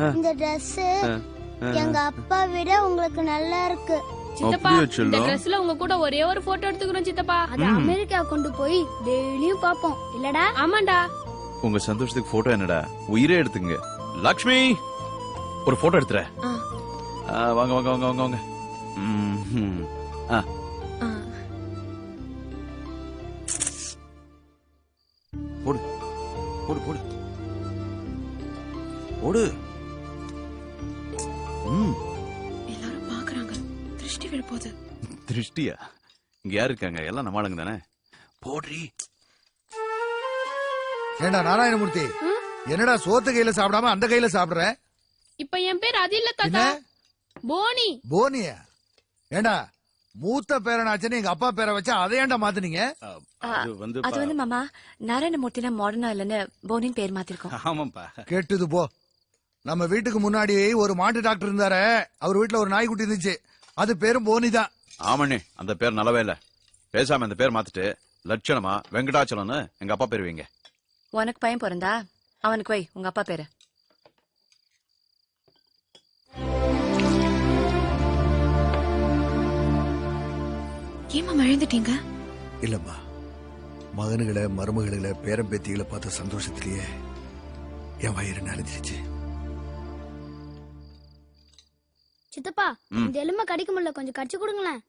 இந்த Dress எங்க அப்பா விட உங்களுக்கு நல்லா இருக்கு. சித்தப்பா இந்த Dressல உங்க கூட ஒரே ஒரு போட்டோ எடுத்துக்கிறோம் சித்தப்பா. அத அமெரிக்கா கொண்டு போய் டெய்லியும் பாப்போம் இல்லடா? ஆமாண்டா. உங்க சந்தோஷத்துக்கு போட்டோ என்னடா உயிரே எடுத்துங்க. லக்ஷ்மி ஒரு போட்டோ எடுத்துற. வாங்க வாங்க வாங்க வாங்க வாங்க. போடு போடு போடு போடு. எல்லாரும் பாக்குறாங்க. திருஷ்டி விழ போகுது. திருஷ்டியா? இங்க யாரு இருக்காங்க? எல்லாம் நம்ம ஆளுங்க தானே. போடுறி. ஏண்டா நாராயணமூர்த்தி, என்னடா சோத்து கையில சாப்பிடாம அந்த கையில சாப்பிடுற? இப்ப என் பேர் அது இல்ல தாத்தா, போனி. போனியா? ஏண்டா மூத்த பேரனாச்சுன்னு எங்க அப்பா பேரை வச்சா அதை ஏண்டா மாத்துனீங்க? அது வந்து மாமா நாராயணமூர்த்தினா மாடர்னா இல்லன்னு போனின் பேர் மாத்திருக்கோம். ஆமாப்பா. கேட்டுது போ. நம்ம வீட்டுக்கு முன்னாடி ஒரு மாட்டு டாக்டர் இருந்தாரு. அவர் வீட்டுல ஒரு நாய்க்குட்டி இருந்துச்சு. அது பேரும் போனிதான். ஆமாண்ணே, அந்த பேர் நல்லவே இல்ல. பேசாம அந்த பேர் மாத்திட்டு லட்சணமா வெங்கடாச்சலம்னு எங்க அப்பா பேர் வைங்க. உனக்கு பையன் பிறந்தா அவனுக்கு வை உங்க அப்பா பேரு. ஏமா மழந்துட்டீங்க? இல்லம்மா, மகனுகளை மருமகளை பேரம்பேத்திகளை பார்த்த சந்தோஷத்திலேயே என் வயிறு நனைஞ்சிருச்சு. சித்தப்பா இந்த எலும்பை கடிக்க முடியல, கொஞ்சம் கடிச்சு கொடுங்களேன்.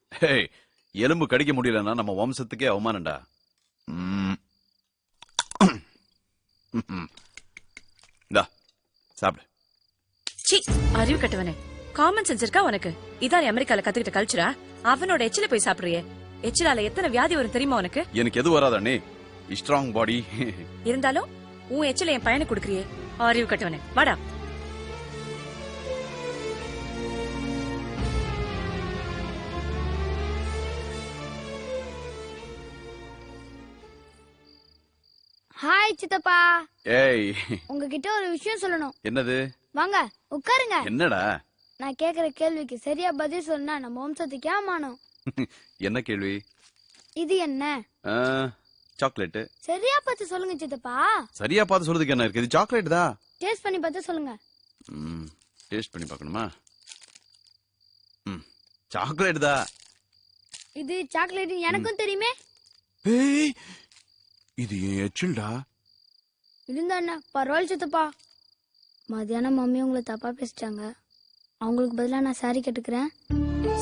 எலும்பு கடிக்க முடியலன்னா நம்ம வம்சத்துக்கே அவமானம்டா. சாப்பிடு. அறிவு கட்டவனே, காமன் சென்ஸ் இருக்கா உனக்கு? இதான் அமெரிக்கால கத்துக்கிட்ட கல்ச்சரா? அவனோட எச்சில போய் சாப்பிடுறியே. எச்சிலால எத்தனை வியாதி வரும் தெரியுமா உனக்கு? எனக்கு எது வராதே, ஸ்ட்ராங் பாடி. இருந்தாலும் உன் எச்சில என் பையனுக்கு கொடுக்கறியே. அறிவு கட்டவனே, வாடா. ஹாய் சித்தப்பா. ஏய், உங்ககிட்ட ஒரு விஷயம் சொல்லணும். என்னது? வாங்க உட்காருங்க. என்னடா? நான் கேக்குற கேள்விக்கு சரியா பதில் சொன்னா நம்ம வம்சத்துக்கே அவமானம். என்ன கேள்வி? இது என்ன? சாக்லேட். சரியா பார்த்து சொல்லுங்க சித்தப்பா. சரியா பார்த்து சொல்றதுக்கு என்ன இருக்கு? இது சாக்லேட் தான். டேஸ்ட் பண்ணி பார்த்து சொல்லுங்க. டேஸ்ட் பண்ணி பார்க்கணுமா? சாக்லேட் தான். இது சாக்லேட் எனக்கும் தெரியுமே. ஏய், இது எச்சில்டா. இருந்தா என்ன பரவாயில்ல சித்தப்பா. மத்தியானம் மம்மி உங்களை தப்பா பேசிட்டாங்க. அவங்களுக்கு பதிலா நான் சாரி கேட்டுக்கிறேன்.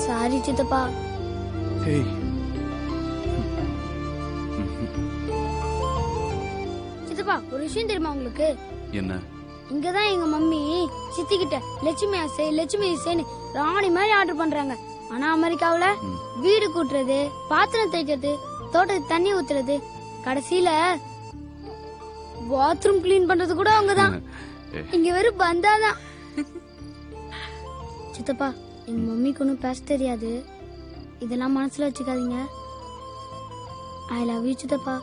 சாரி சித்தப்பா. சித்தப்பா ஒரு விஷயம் தெரியுமா உங்களுக்கு? என்ன? இங்கதான் எங்க மம்மி சித்தி கிட்ட லட்சுமி ஆசை லட்சுமி ஆசைன்னு ராணி மாதிரி ஆர்டர் பண்றாங்க. ஆனா அமெரிக்காவுல வீடு கூட்டுறது, பாத்திரம் தேய்க்கிறது, தோட்டத்துக்கு தண்ணி ஊத்துறது, கடைசியில பாத்ரூம் கிளீன் பண்றது கூட அவங்கதான். இங்க வெறும் பந்தாதான். சித்தப்பா எங்க மம்மிக்கு ஒன்னும் பேச தெரியாது. இதெல்லாம் மனசுல வச்சுக்காதீங்க. ஐ லவ் யூ சித்தப்பா.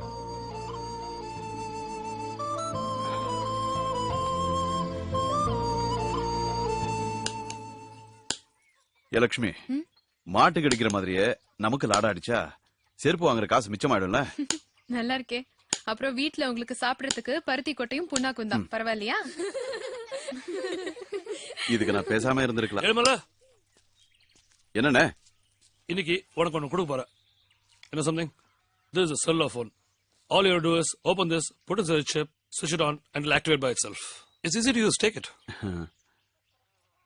லட்சுமி, மாட்டு கிடைக்கிற மாதிரியே நமக்கு லாடா அடிச்சா செருப்பு வாங்குற காசு மிச்சமாயிடும்ல. நல்லா இருக்கே. அப்புறம் வீட்டுல உங்களுக்கு சாப்பிடறதுக்கு பருத்தி கொட்டையும் புண்ணாக்கும் தான். பரவாயில்லையா? இதுக்கு நான் பேசாம இருந்திருக்கலாம். என்னண்ணே? இன்னைக்கு உனக்கு ஒண்ணு கொடுக்க போறேன். என்ன something? This is a cellular phone. All you have to do is open this, put it in the chip, switch it on, and it'll activate by itself. It's easy to use. Take it.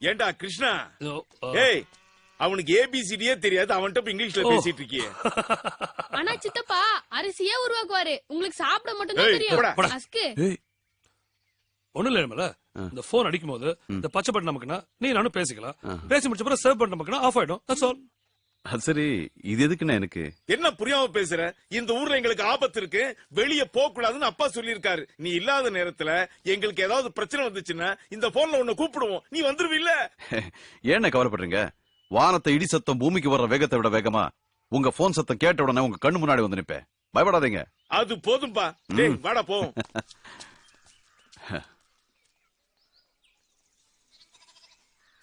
ஏண்டா கிருஷ்ணா, ஏய் அவனுக்கு ஏபிசிடியே தெரியாது, அவன்கிட்ட இங்கிலீஷ்ல பேசிட்டு இருக்கியே. ஆனா சித்தப்பா அரிசியே உருவாக்குவாரு, உங்களுக்கு சாப்பிட மட்டும் தான் தெரியும். அஸ்கு ஒண்ணு இல்ல, இந்த போன் அடிக்கும் போது இந்த பச்சை பட்டன் நமக்குனா நீ நானும் பேசிக்கலாம். பேசி முடிச்ச பிறகு சேவ் பட்டன் நமக்குனா ஆஃப் ஆயிடும். That's all. அது சரி, இது எதுக்குன்னா எனக்கு என்ன புரியாம பேசுற? இந்த ஊர்ல எங்களுக்கு ஆபத்து இருக்கு, வெளிய போக கூடாதுன்னு அப்பா சொல்லிருக்காரு. நீ இல்லாத நேரத்துல எங்களுக்கு ஏதாவது பிரச்சனை வந்துச்சுன்னா இந்த போன்ல உன்னை கூப்பிடுவோம், நீ வந்துருவில்ல. ஏன்னு கவலைப்படுறீங்க? வானத்தை இடி சத்தம் பூமிக்கு வர்ற வேகத்தை விட வேகமா உங்க போன் சத்தம் கேட்ட உடனே உங்க கண்ணு முன்னாடி வந்து நிப்பேன். பயப்படாதீங்க. அது போதும்பா. டேய் வாடா போவோம்.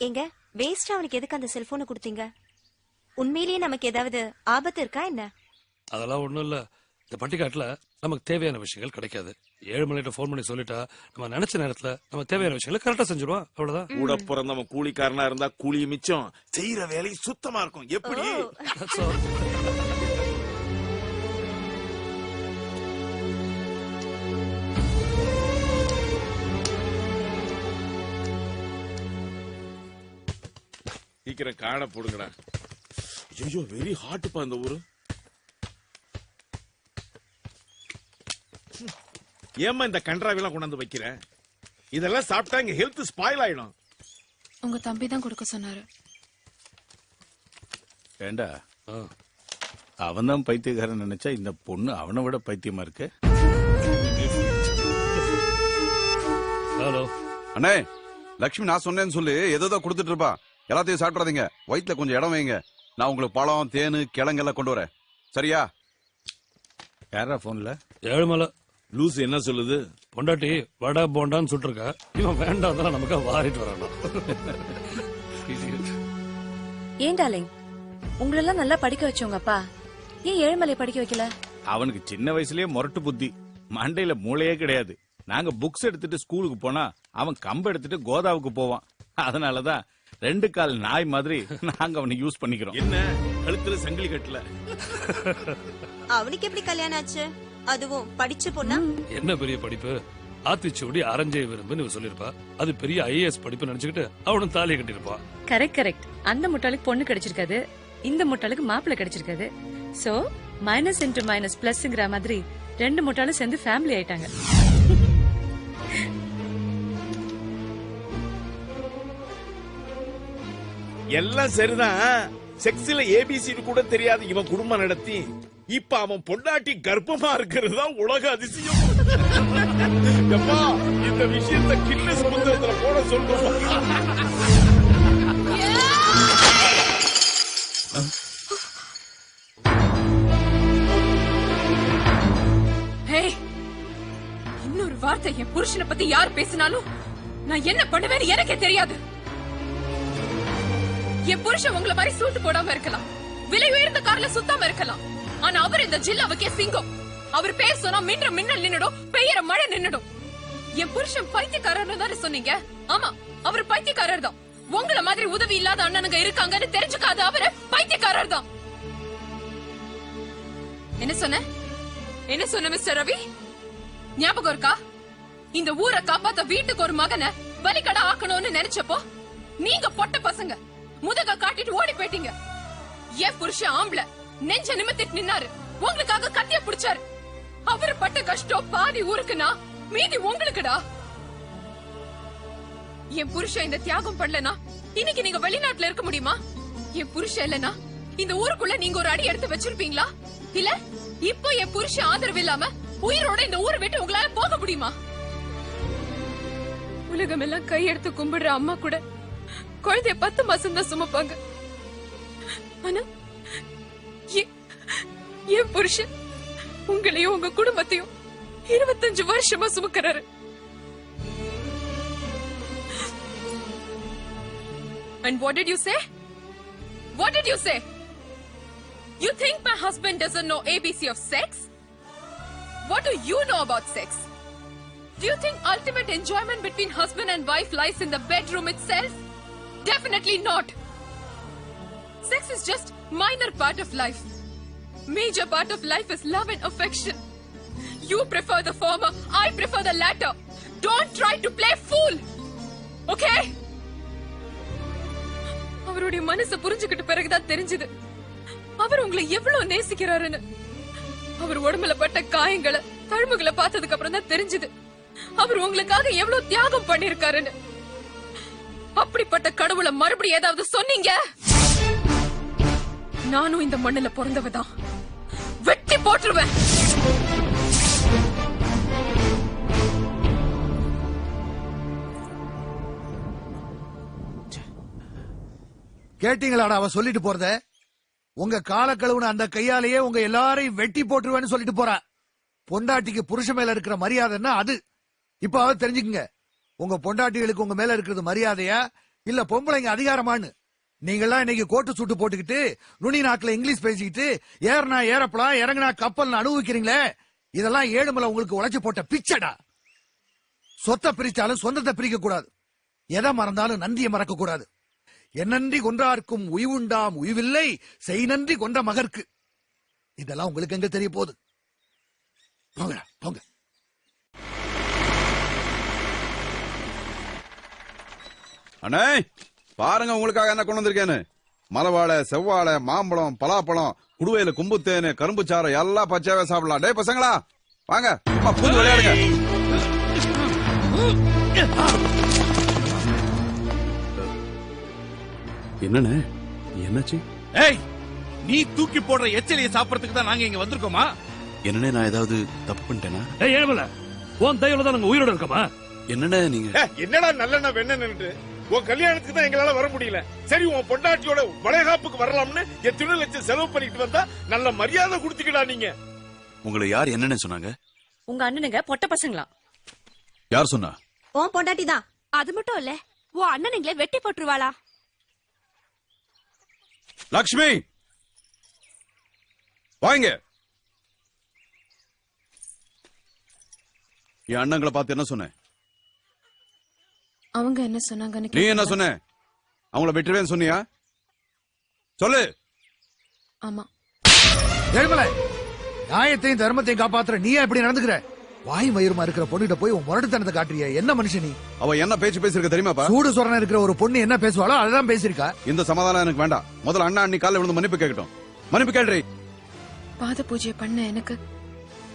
எங்க வேஸ்ட் அவனுக்கு எதுக்கு அந்த செல்போனை கொடுத்தீங்க? உண்மையிலேயே நமக்கு ஏதாவது ஆபத்து இருக்கா என்ன? அதெல்லாம் ஒண்ணும் இல்ல. இந்த பட்டிக்காட்டுல நமக்கு தேவையான விஷயங்கள் கிடைக்காது. ஏழுமலையிட்ட போன் பண்ணி சொல்லிட்டா நம்ம நினைச்ச நேரத்துல நம்ம தேவையான விஷயங்களை கரெக்டா செஞ்சிருவோம். அவ்வளவுதான். கூட பிறந்தவன் கூலிக்காரனா இருந்தா கூலி மிச்சம், செய்யற வேலை சுத்தமா இருக்கும். எப்படி? That's all. சீக்கிரம் காடை போடுங்கடா. ஐயோ வெரி ஹாட்டுப்பா இந்த ஊரு. ஏமா இந்த கன்றாவெல்லாம் கொண்டாந்து வைக்கிற? இதெல்லாம் சாப்பிட்டா இங்க ஹெல்த் ஸ்பாயில் ஆயிடும். உங்க தம்பி தான் கொடுக்க சொன்னாரு. ஏண்டா அவன் தான் பைத்தியக்காரன் நினைச்சா இந்த பொண்ணு அவனை விட பைத்தியமா இருக்கு. ஹலோ அண்ணே, லட்சுமி நான் சொன்னேன்னு சொல்லி ஏதோ கொடுத்துட்டு இருப்பா. எல்லாத்தையும் சாப்பிடாதீங்க, வயிற்றுல கொஞ்சம் இடம் வைங்க. நான் உங்களுக்கு பழம், தேனு, கிழங்கெல்லாம் கொண்டு வரேன். சரியா? யாரா போன்ல? ஏழுமலை லூஸ் என்ன சொல்லுது? பொண்டாட்டி வடை போண்டான்னு சுட்டுருக்கா. இவன் வேண்டாம் தான் நமக்கு வாரிட்டு வரானா. ஏன் டார்லிங், உங்களெல்லாம் நல்லா படிக்க வச்சவங்க அப்பா ஏன் ஏழுமலையை படிக்க வைக்கல? அவனுக்கு சின்ன வயசுலயே முரட்டு புத்தி, மண்டையில மூளையே கிடையாது. நாங்க புக்ஸ் எடுத்துட்டு ஸ்கூலுக்கு போனா அவன் கம்பு எடுத்துட்டு கோதாவுக்கு போவான். அதனாலதான் 2 கால் நாய் மாதிரி நாங்க அவனை யூஸ் பண்ணிக்கிறோம். என்ன கழுத்துல சங்கிலி கட்டல? அவனுக்கு எப்படி கல்யாணம் ஆச்சு? அதுவும் படிச்ச பொண்ணா? என்ன பெரிய படிப்பு? ஆத்திச்சூடி அரஞ்சை விரும்புன்னு சொல்லிருப்பா. அது பெரிய IAS படிப்பு நினைச்சுக்கிட்டு அவனும் தாலியை கட்டிருப்பா. Correct correct. அந்த முட்டாளுக்கு பொண்ணு கிடைச்சிருக்காது, இந்த முட்டாளுக்கு மாப்பிள்ளை கிடைச்சிருக்காது. சோ மைனஸ் இன்டு மைனஸ் பிளஸ்ங்கிற மாதிரி 2 முட்டாளும் சேர்ந்து ஃபேமிலி ஆயிட்டாங்க. எல்லாம் சரிதான். செக்ஸ்ல ABCD கூட தெரியாது இவன் குடும்பம் நடத்தி இப்ப அவன் பொண்டாட்டி கர்ப்பமா இருக்கிறது தான் உலக அதிசயம். எப்பா இந்த விஷயத்தை கின்னஸ் புத்தகத்துல போட சொல்றோம். இன்னொரு வார்த்தை என் புருஷனை பத்தி யார் பேசினாலும் நான் என்ன பண்ணுவேன்னு எனக்கே தெரியாது. என் புருஷன் உங்களை மாதிரி சூட்டு போடாம இருக்கலாம், விலை உயர்ந்த கார்ல சுத்தாம இருக்கலாம், ஆனா அவர் இந்த ஜில்லாவுக்கே சிங்கம். அவர் பேர் சொன்னா மின்ற மின்னல் நின்னுடும், பெய்யற மழை நின்னுடும். என் புருஷன் பைத்தியக்காரர் தானே சொன்னீங்க? ஆமா, அவர் பைத்தியக்காரர் தான். உங்கள மாதிரி உதவி இல்லாத அண்ணனுங்க இருக்காங்கன்னு தெரிஞ்சுக்காத அவரு பைத்தியக்காரர் தான். என்ன சொன்ன மிஸ்டர் ரவி? ஞாபகம் இருக்கா? இந்த ஊரை காப்பாத்த வீட்டுக்கு ஒரு மகனை பலிக்கடா ஆக்கணும்னு நினைச்சப்போ நீங்க பொட்ட பசங்க முதுக காட்டிட்டு ஓடி போயிட்டீங்க. என் புருஷன் ஆம்பளை நெஞ்ச நிமித்திட்டு நின்னாரு, உங்களுக்காக கத்திய பிடிச்சாரு. அவரு பட்ட கஷ்டம் பாதி ஊருக்குனா மீதி உங்களுக்குடா. என் புருஷன் இந்த தியாகம் பண்ணலனா இன்னைக்கு நீங்க வெளிநாட்டுல இருக்க முடியுமா? என் புருஷன் இல்லனா இந்த ஊருக்குள்ள நீங்க ஒரு அடி எடுத்து வச்சிருப்பீங்களா? இல்ல இப்போ என் புருஷன் ஆதரவு இல்லாம உயிரோட இந்த ஊரை விட்டு உங்களால போக முடியுமா? உலகம் எல்லாம் கையெடுத்து கும்பிடுற அம்மா கூட குழந்தைய 10 மாசம் தான் சுமப்பாங்க. ஆனா என் புருஷன் உங்களையும் உங்க குடும்பத்தையும் 25 வருஷமா சுமக்கிறாரு. And what did you say? What did you say? You think my husband doesn't know ABC of sex? What do you know about sex? Do you think ultimate enjoyment between husband and wife lies in the bedroom itself? Definitely not. Sex is just minor part of life. Major part of life is love and affection. You prefer the former, I prefer the latter. Don't try to play fool. Okay? அவருடைய மனசு புரிஞ்சுக்கிட்ட பிறகுதான் தெரிஞ்சது அவர் உங்களை எவ்வளவு நேசிக்கிறாருன்னு. அவர் உடம்புல பட்ட காயங்களை தழும்புகளை பார்த்ததுக்கு அப்புறம் தான் தெரிஞ்சது அவர் உங்களுக்காக எவ்வளவு தியாகம் பண்ணிருக்காருன்னு. அப்படிப்பட்ட கடவுளை மறுபடியும் ஏதாவது சொன்னீங்க, நானும் இந்த மண்ணுல பிறந்தவதான், வெட்டி போட்டுருவேன். கேட்டீங்களாடா அவ சொல்லிட்டு போறத? உங்க கால கழுவுன அந்த கையாலேயே உங்க எல்லாரையும் வெட்டி போட்டுருவேன்னு சொல்லிட்டு போறா. பொண்டாட்டிக்கு புருஷ மேல இருக்கிற மரியாதைன்னா அது. இப்ப தெரிஞ்சுக்குங்க, உங்க பொண்டாட்டிகளுக்கு உங்க மேல இருக்கிறது மரியாதையா இல்ல பொம்பளைங்க அதிகாரமான்னு. நீங்கெல்லாம் இன்னைக்கு கோட்டு சூட்டு போட்டுக்கிட்டு நுனி நாக்குல இங்கிலீஷ் பேசிக்கிட்டு ஏறினா ஏறப்பலாம் இறங்கினா கப்பல் அனுபவிக்கிறீங்களே, இதெல்லாம் ஏழுமலை உங்களுக்கு உழைச்சு போட்ட பிச்சடா. சொத்தை பிரிச்சாலும் சொந்தத்தை பிரிக்க கூடாது. எதை மறந்தாலும் நன்றியை மறக்க கூடாது. என்னன்றி கொன்றார்க்கும் உய்வுண்டாம் உய்வில்லை, செய் நன்றி கொன்ற மகற்கு. இதெல்லாம் உங்களுக்கு எங்க தெரிய போகுது? போங்க போங்க. அண்ணே பாருங்க உங்களுக்காக என்ன கொண்டு வந்திருக்கேன்னு. மலவாழை, செவ்வாழை, மாம்பழம், பலாப்பழம், குடுவையில கும்புத்தேனு, கரும்பு சாரம் எல்லாம் பச்சையாவே சாப்பிடலாம். டேய் பசங்களா வாங்க, அம்மா பூந்து விளையாடுங்க. என்னண்ணே என்னாச்சு? ஏய், நீ தூக்கி போடுற எச்சலியை சாப்பிடறதுக்கு தான் நாங்க இங்க வந்திருக்கோமா? என்னண்ணே நான் ஏதாவது தப்பு பண்ணிட்டேனா? ஏய் ஏழுமல, உன் தயவுல தான் நாங்க உயிரோட இருக்கோமா? என்னண்ணே நீங்க என்னடா நல்லெண்ண வெண்ணன்னு உன் கல்யாணத்துக்கு தான் எங்களால வர முடியல. சரி உன் பொண்டாட்டியோட வளைகாப்புக்கு வரலாம்னு எத்தனை லட்சம் செலவு பண்ணிட்டு வந்தா நல்ல மரியாதை கொடுத்துக்கடா. நீங்க உங்களை யார் என்னன்னு சொன்னாங்க? உங்க அண்ணனுங்க பொட்ட பசங்களா? யார் சொன்னா? உன் பொண்டாட்டி தான். அது மட்டும் இல்ல, உன் அண்ணனுங்களே வெட்டி போட்டுருவாளா? லக்ஷ்மி வாங்க. என் அண்ணங்களை பார்த்து என்ன சொன்ன? அவங்க என்ன சொன்னாங்கன்னு நீ என்ன சொன்ன? அவங்கள வெட்டுவேன்னு சொன்னியா? சொல்லு. ஆமா. ஏழுமலை, நியாயத்தையும் தர்மத்தையும் காப்பாத்துற நீயா இப்படி நடந்துக்கிற? வாய் மயிருமா இருக்கிற பொண்ணுகிட்ட போய் உன் முரட்டுத்தனத்தை காட்டுறிய? என்ன மனுஷன் நீ? அவ என்ன பேச்சு பேசிருக்க தெரியுமாப்பா? சூடு சொரண இருக்கிற ஒரு பொண்ணு என்ன பேசுவாளோ அதான் பேசிருக்கா. இந்த சமாதானம் எனக்கு வேண்டாம். முதல்ல அண்ணா அண்ணி காலைல விழுந்து மன்னிப்பு கேட்கட்டும். மன்னிப்பு கேள்றி. பாத பூஜை பண்ண எனக்கு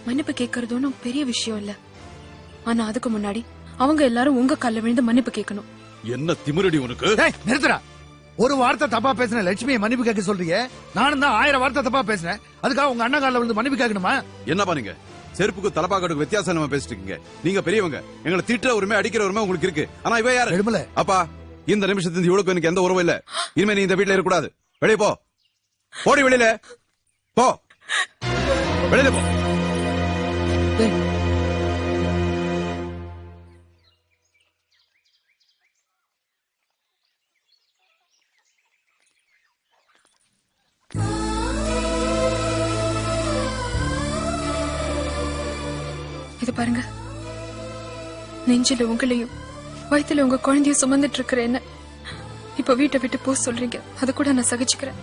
மன்னிப்பு கேட்கறது ஒன்றும் பெரிய விஷயம் இல்ல. ஆனா அதுக்கு முன்னாடி அவங்க எல்லாரும் உங்க கால்ல விழுந்து மன்னிப்பு கேட்கணும். என்ன திமிரடி உனக்கு? நிறுத்துறா. ஒரு வார்த்தை தப்பா பேசின லட்சுமியை மன்னிப்பு கேட்க சொல்றீங்க. நானும் தான் 1000 வார்த்தை தப்பா பேசினேன். அதுக்காக உங்க அண்ணா கால்ல விழுந்து மன்னிப்பு கேட்கணுமா? என்னப்பா நீங்க செருப்புக்கு தலப்பாக்கட்டுக்கு வித்தியாசம் நம்ம பேசிட்டு இருக்கீங்க. நீங்க பெரியவங்க, எங்களை திட்டுற உரிமை அடிக்கிற உரிமை உங்களுக்கு இருக்கு. ஆனா இவ யாரு? எழுமல. அப்பா இந்த நிமிஷத்துல இவளுக்கு எனக்கு எந்த உறவும் இல்ல. இனிமே நீ இந்த வீட்டுல இருக்க கூடாது. வெளியே போ. போடி வெளியில போ. வெளியில போ. இது பாருங்க, நெஞ்சில உங்களையும் வயித்துல உங்க குழந்தைய சுமந்துட்டு இருக்கிற என்ன இப்ப வீட்டை விட்டு போ சொல்றீங்க. அது கூட நான் சகிச்சுக்கிறேன்.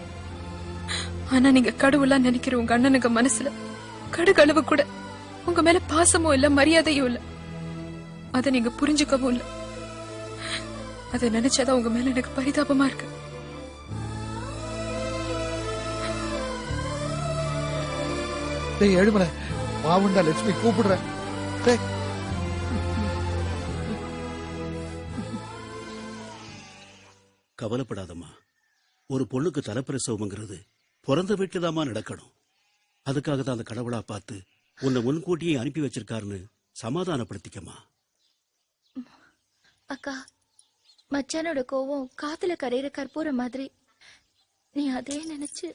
ஆனா நீங்க கடவுளா நினைக்கிற உங்க அண்ணனுங்க மனசுல கடுகளவு கூட உங்க மேல பாசமும் இல்ல, மரியாதையும் இல்ல. அத நீங்க புரிஞ்சுக்கவும் இல்ல. அத நினைச்சாதான் உங்க மேல எனக்கு பரிதாபமா இருக்கு. எழுமலை, பாவுண்டா லட்சுமி கூப்பிடுற. கவலைப்படாதம்மா. ஒரு பொண்ணுக்கு தலைப்பிரசவம்ங்கிறது பிறந்த வீட்டுதாம்மா நடக்கணும். அதுக்காக தான் அந்த கடவுளா பார்த்து உன்னை முன்கூட்டியே அனுப்பி வச்சிருக்காருன்னு சமாதானப்படுத்திக்கம்மா. அக்கா, மச்சானோட கோவம் காத்துல கரையிற கற்பூரம் மாதிரி. நீ அதே நினைச்சு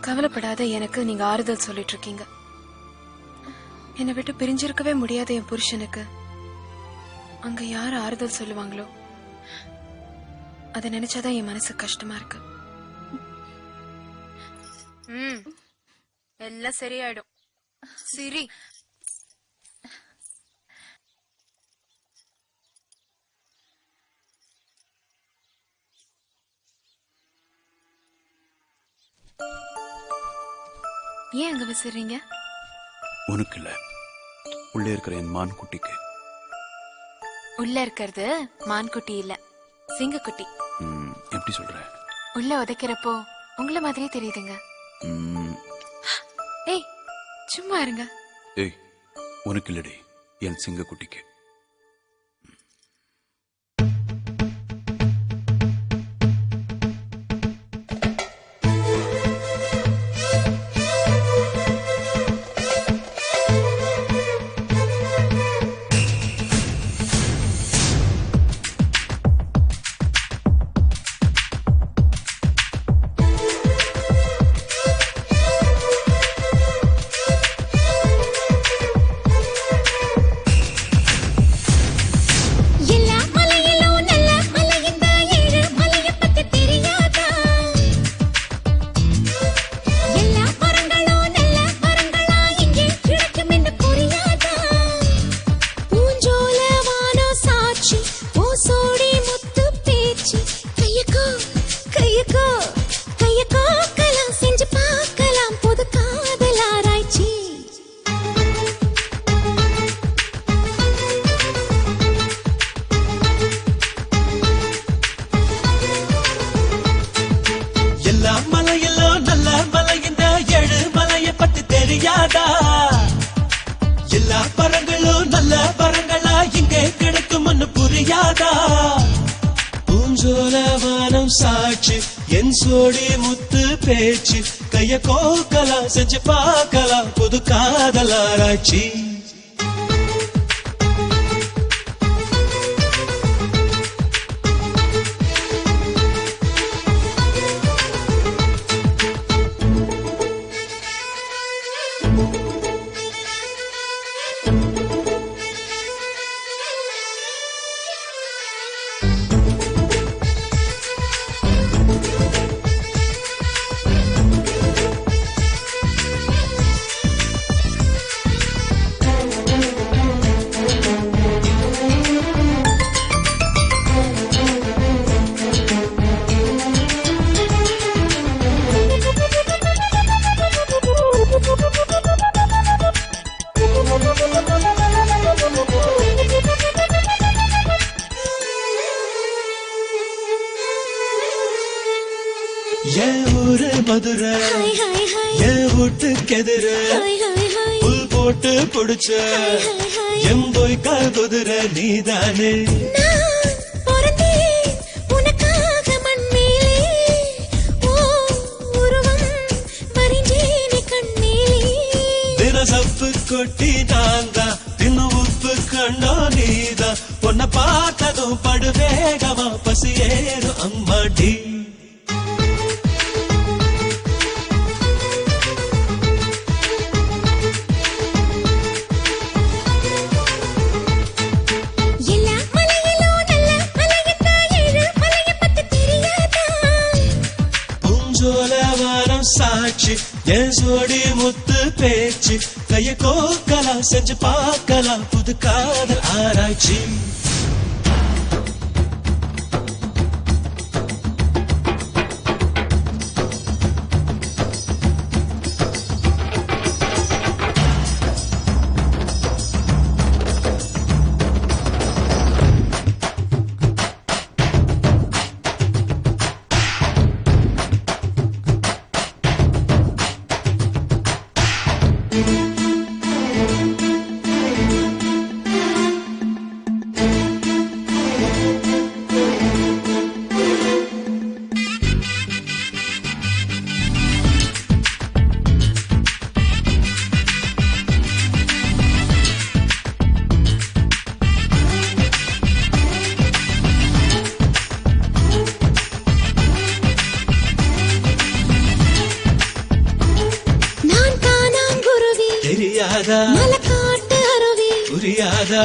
கவலைப்படாத. எனக்கு நீங்க ஆறுதல் சொல்லிட்டு இருக்கீங்க. என்னை விட்டு பிரிஞ்சிருக்கவே முடியாத என் புருஷனுக்கு அங்க யாரு ஆறுதல் சொல்லுவாங்களோ அத நினைச்சாதான் என் மனசு கஷ்டமா இருக்கு. எல்லாம் சரியாயிடும். சரி. ஏன் அங்க விசிறீங்க? உனக்கு இல்ல, உள்ளே இருக்கிற என் மான் குட்டிக்கு. உள்ள இருக்கிறது மான்குட்டி இல்ல, சிங்கக்குட்டி. எப்படி சொல்ற? உள்ள உதைக்கிறப்போ உங்களை மாதிரியே தெரியுதுங்க. ஏய் சும்மா இருங்க. ஏய் உனக்கு இல்லடி, என் சிங்க குட்டிக்கு. தெரியாதா? எல்லா பரங்களும் நல்ல பரங்களா இங்கே கிடைக்கும்னு புரியாதா? பூஞ்சோல வானம் சாட்சி என் சோடி முத்து பேச்சு கைய கோக்கலாம் செஞ்சு பார்க்கலாம் புது காதலாராய்ச்சி. என் ஊரு மதுரை என் வீட்டுக்கெதிர புல் போட்டு புடிச்ச எம்போய் கால் குதிரை நீதானே. தினசப்பு கொட்டி நான்தா தின்னு உப்பு கண்டோ நீதா பொண்ண பார்த்ததும் படு வேகமா பசி ஏறும் அம்மாடி. சாட்சி என் சோடி முத்து பேச்சு கைய கோக்கலாம் செஞ்சு பார்க்கலாம் புது காதல் ஆராய்ச்சி. மலக்காட்டு அருவி புரியாதா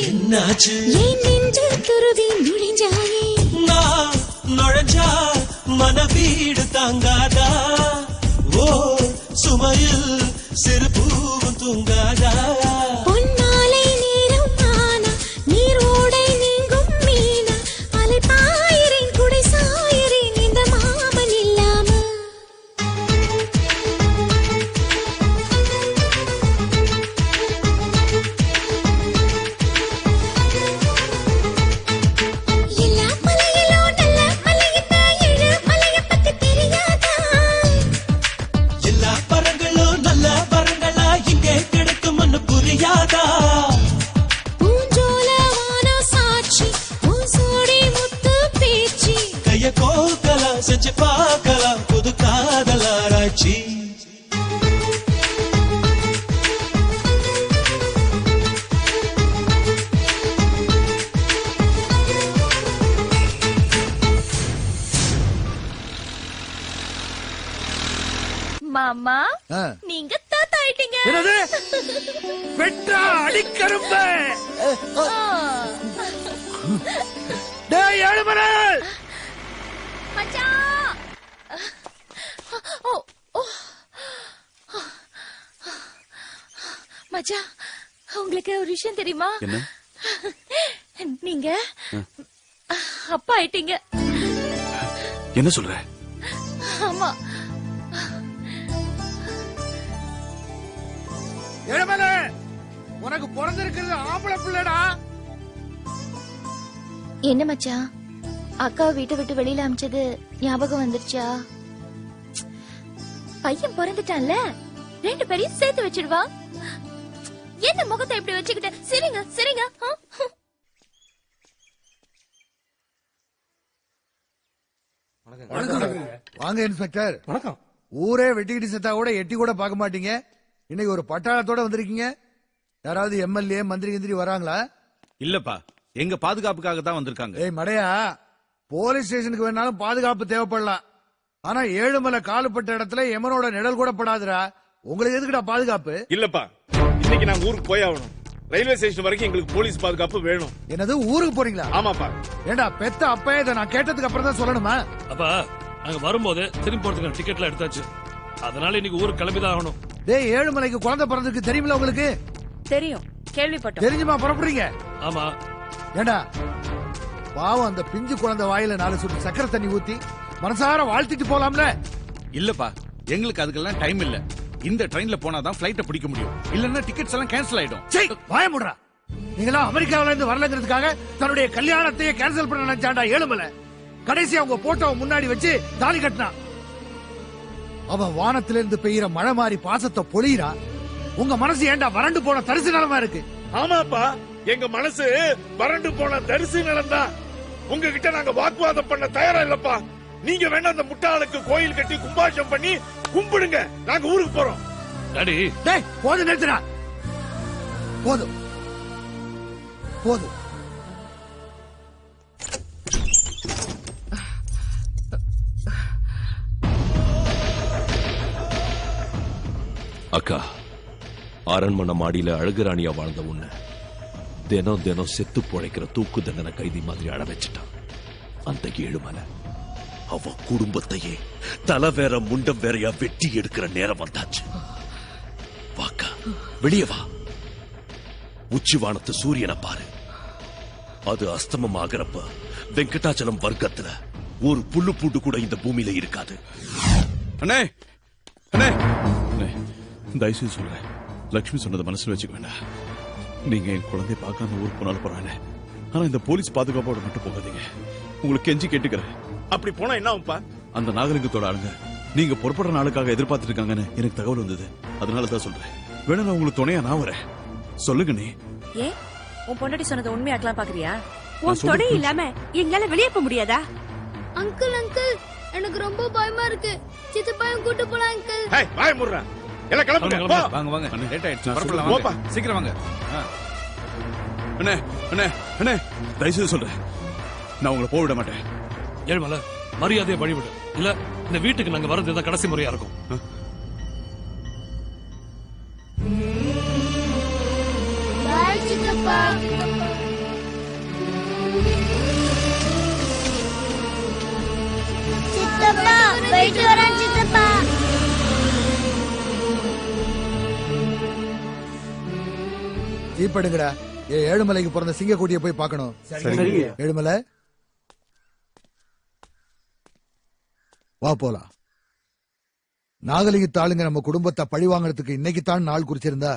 என்னாச்சு ஏன் நெஞ்சு துருவி நுழைஞ்சாயே நான் நுழைஞ்சா மன வீடு தாங்காதா ஓ சுமையில் சிறு பூவும் தூங்காதா பொன்னாலை நீரும் ஆனா நீரோடை நீங்கும் மீனா அலை பாயிரின் குடை சாயிரின் இந்த மாமன் இல்லாம செஞ்சு பார்க்கலாம் புது காதலாராய்ச்சி. மாமா நீங்க தாத்தா ஆயிட்டீங்க. வெட்டா அடிக்கரும்ப டேய் ஏழுமலை மச்சான். மச்சான் உங்களுக்கு ஒரு விஷயம் தெரியுமா? நீங்க அப்பா ஆயிட்டீங்க. என்ன சொல்ற? ஆமா. ஏழுமலை உனக்கு பிறந்திருக்கிறது ஆம்பளை பிள்ளைடா. என்ன மச்சான் அக்காவை வீட்டை விட்டு வெளியில அமிச்சது ஞாபகம் வந்துருச்சா? பையன் பிறந்துட்டான்ல 2 பேரையும் சேர்த்து வச்சிடுவா. என்ன முகத்தை இப்படி வச்சுக்கிட்டு சரிங்க சரிங்க. வாங்க இன்ஸ்பெக்டர். வணக்கம். ஊரே வெட்டிக்கிட்டு செத்தா கூட எட்டி கூட பார்க்க மாட்டீங்க. இன்னைக்கு ஒரு பட்டாளத்தோட வந்திருக்கீங்க. யாராவது எம்எல்ஏ மந்திரி கிந்திரி வராங்களா? இல்லப்பா, எங்க பாதுகாப்புக்காக தான் வந்திருக்காங்க. ஏய் மடையா, போலீஸ் ஸ்டேஷனுக்கு வேணாலும் பாதுகாப்பு தேவைப்படலாம். ஆனா ஏழுமலை காலுப்பட்ட இடத்துல எமனோட நிழல் கூட படாதுடா. உங்களுக்கு எதுக்குடா பாதுகாப்பு? இல்லப்பா, இன்னைக்கு நாங்க ஊருக்கு போய் ஆகணும். ரயில்வே ஸ்டேஷன் வரைக்கும் எங்களுக்கு போலீஸ் பாதுகாப்பு வேணும். என்னது, ஊருக்கு போறீங்களா? ஆமாப்பா. ஏண்டா பெத்த அப்பே இதை நான் கேட்டதுக்கு அப்புறம் தான் சொல்லணுமா? அப்பா, நாங்க வரும்போது திரும்பி போறதுக்கு டிக்கெட்ல எடுத்தாச்சு. அதனால இன்னைக்கு ஊருக்கு கிளம்பிதான் ஆகணும். டேய், ஏழுமலைக்கு குழந்தை பிறந்திருக்கு தெரியுமில உங்களுக்கு? தெரியும், கேள்விப்பட்டோம். தெரிஞ்சுமா புறப்படுறீங்க? ஆமா. ஏண்டா பாவம், அந்த பிஞ்சு குழந்தை வாயில 4 சொட்டு சக்கரை தண்ணி ஊத்தி மனசார வாழ்த்திட்டு போலாம்ல. இல்லப்பா, எங்களுக்கு அதுக்கெல்லாம் டைம் இல்ல. இந்த ட்ரெயின்ல போனாதான் ஃளைட்ட பிடிக்க முடியும். இல்லன்னா டிக்கெட்ஸ் எல்லாம் கேன்சல் ஆயிடும். சீ, வாய மூடுடா. நீங்களா அமெரிக்காவில இருந்து வரலங்கிறதுக்காக தன்னுடைய கல்யாணத்தையே கேன்சல் பண்ண நினைச்சாண்டா ஏழுமலை. கடைசி அவங்க போட்டோவை முன்னாடி வச்சு தாலி கட்டினான். அவன் வானத்திலிருந்து பெய்யற மழை மாதிரி பாசத்தை பொழியிறா. உங்க மனசு ஏண்டா வறண்டு போன தரிசு நிலமா இருக்கு? ஆமாப்பா, எங்க மனசு வறண்டு போன தரிசு நிலம் தான். உங்ககிட்ட நாங்க வாக்குவாதம் பண்ண தயாரா இல்லப்பா. நீங்க வேணா அந்த முட்டாளுக்கு கோயில் கட்டி கும்பாஷம் பண்ணி கும்பிடுங்க. நாங்க ஊருக்கு போறோம். டாடி, டேய் போதும், நிறுத்துடா. போதும் போதும். அக்கா, அரண்மனை மாடியில அழகுராணியா வாழ்ந்த உன்னை தினம் தினம் செத்து பொழைக்கிற தூக்கு தண்டனை கைதி மாதிரி அழ வச்சுட்டான் அந்த ஏழுமலை. அவ குடும்பத்தையே தலை வேற முண்டம் வேறையா வெட்டி எடுக்கிற நேரம் வந்தாச்சு. வாக்கா, வெளியே வா. உச்சிவானத்து சூரியனை பாரு. அது அஸ்தமம் ஆகிறப்ப வெங்கடாச்சலம் வர்க்கத்துல ஒரு புல்லு பூண்டு கூட இந்த பூமியில இருக்காது. அண்ணே அண்ணே, தயவுசெய்து சொல்றேன், லட்சுமி சொன்னதை மனசுல வச்சுக்க வேண்டாம். நீங்க என் குழந்தைய பார்க்காம ஊருக்கு போனாலும் போறாங்க. ஆனா இந்த போலீஸ் பாதுகாப்போட மட்டும் போகாதீங்க. உங்களுக்கு கெஞ்சி கேட்டுக்கிறேன். அப்படி போனா என்ன ஆகும்பா? அந்த நாகலிங்கத்தோட ஆளுங்க நீங்க புறப்படுற நாளுக்காக எதிர்பார்த்துட்டு இருக்காங்கன்னு எனக்கு தகவல் வந்தது. அதனாலதான் சொல்றேன். வேணா நான் உங்களுக்கு துணையா நான் வரேன். சொல்லுங்க. நீ ஏன் உன் பொண்டாட்டி சொன்னதை உண்மையாக்கலாம் பாக்குறியா? உன் தொடை இல்லாம எங்களால வெளியே போக முடியாதா? அங்கிள் அங்கிள், எனக்கு ரொம்ப பயமா இருக்கு. சித்தப்பாயும் கூட்டு போலாம் அங்கிள். ஹே, வாய் மூடுறா. எல்லாம் கிளம்புங்க. போ. வாங்க வாங்க, லேட் ஆயிடுச்சு. பரப்பலாம் வாங்க, சீக்கிரம் வாங்க. அண்ணே அண்ணே அண்ணே, தயவுசெய்து சொல்றேன், நான் உங்களை போக விட மாட்டேன். ஏழுமலை, மரியாதையை வழிவிடு. இல்ல இந்த வீட்டுக்கு நாங்க வரது தான் கடைசி முறையா இருக்கும். பாய் சித்தப்பா. சித்தப்பா, போயிட்டு வரேன் சித்தப்பா. ஜீப்படுங்கடா. ஏழுமலைக்கு பிறந்த சிங்கக்குட்டியை போய் பார்க்கணும். ஏழுமலை, வா போலாம். நாகலிங்கத்து ஆளுங்க நம்ம குடும்பத்தை பழி வாங்கறதுக்கு இன்னைக்குத்தான் நாள் குறிச்சிருந்தா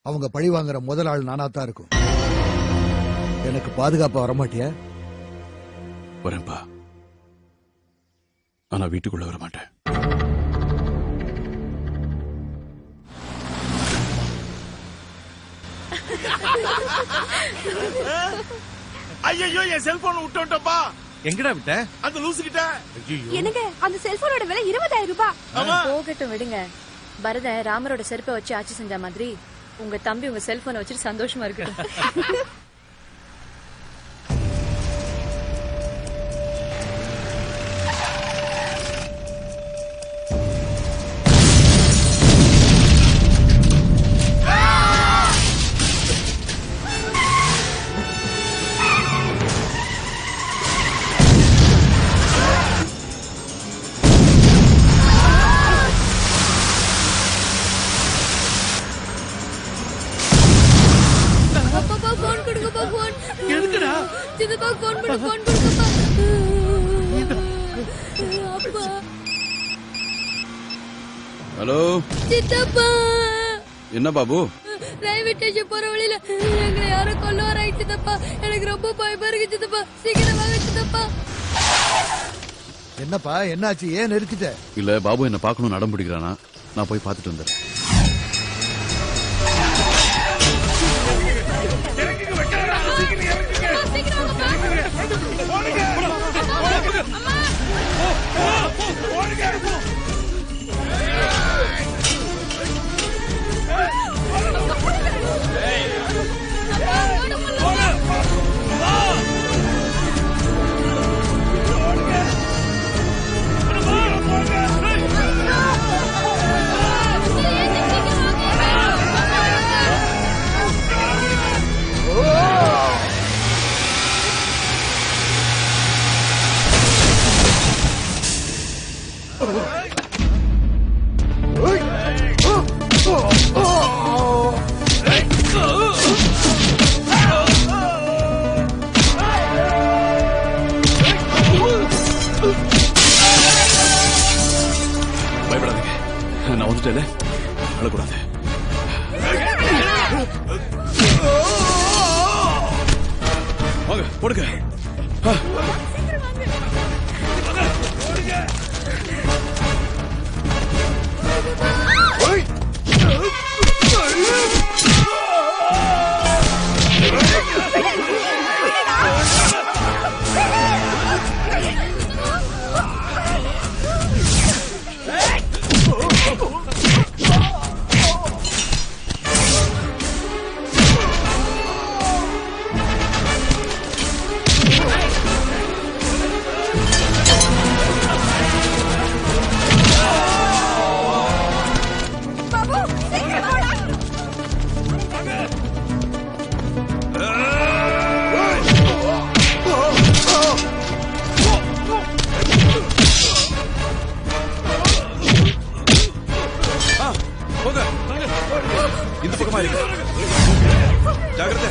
அவங்க பழி வாங்குற முதல் ஆள் நானாத்தான் இருக்கும். எனக்கு பாதுகாப்பா வரமாட்டியா? வரேன்பா, ஆனா வீட்டுக்குள்ள வர மாட்டேன். ஐயோ, என் செல்போன் விட்டுட்டப்பா. எங்கடா விட்ட? அந்த லூசு கிட்ட. எனக்கு அந்த செல்போனோட விலை 20,000 ரூபாய். போகட்டும், விடுங்க. பரத ராமரோட செருப்பை வச்சு ஆட்சி செஞ்ச மாதிரி உங்க தம்பி உங்க செல்போனை வச்சுட்டு சந்தோஷமா இருக்கு. சித்தப்பா போன் கொடுங்கப்பா. அப்பா. ஹலோ சித்தப்பா. என்ன பாபு? ரயில்வே ஸ்டேஷன் போற வழியில எங்களை யாரோ கொல்ல வராங்க சித்தப்பா. எனக்கு ரொம்ப பயமா இருக்கு சித்தப்பா. சீக்கிரம் வாங்க சித்தப்பா. என்னப்பா, என்னாச்சு? ஏன் நிறுத்திட்ட? இல்ல, பாபு என்ன பார்க்கணும்னு அடம் பிடிக்கிறானா, நான் போய் பார்த்துட்டு வந்துடுறேன். வந்துட்டல அழக்கூடாது. வாங்க போடுங்க. இந்த பக்கமா இருக்கு. ஜாகிரதை.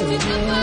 சித்தப்பா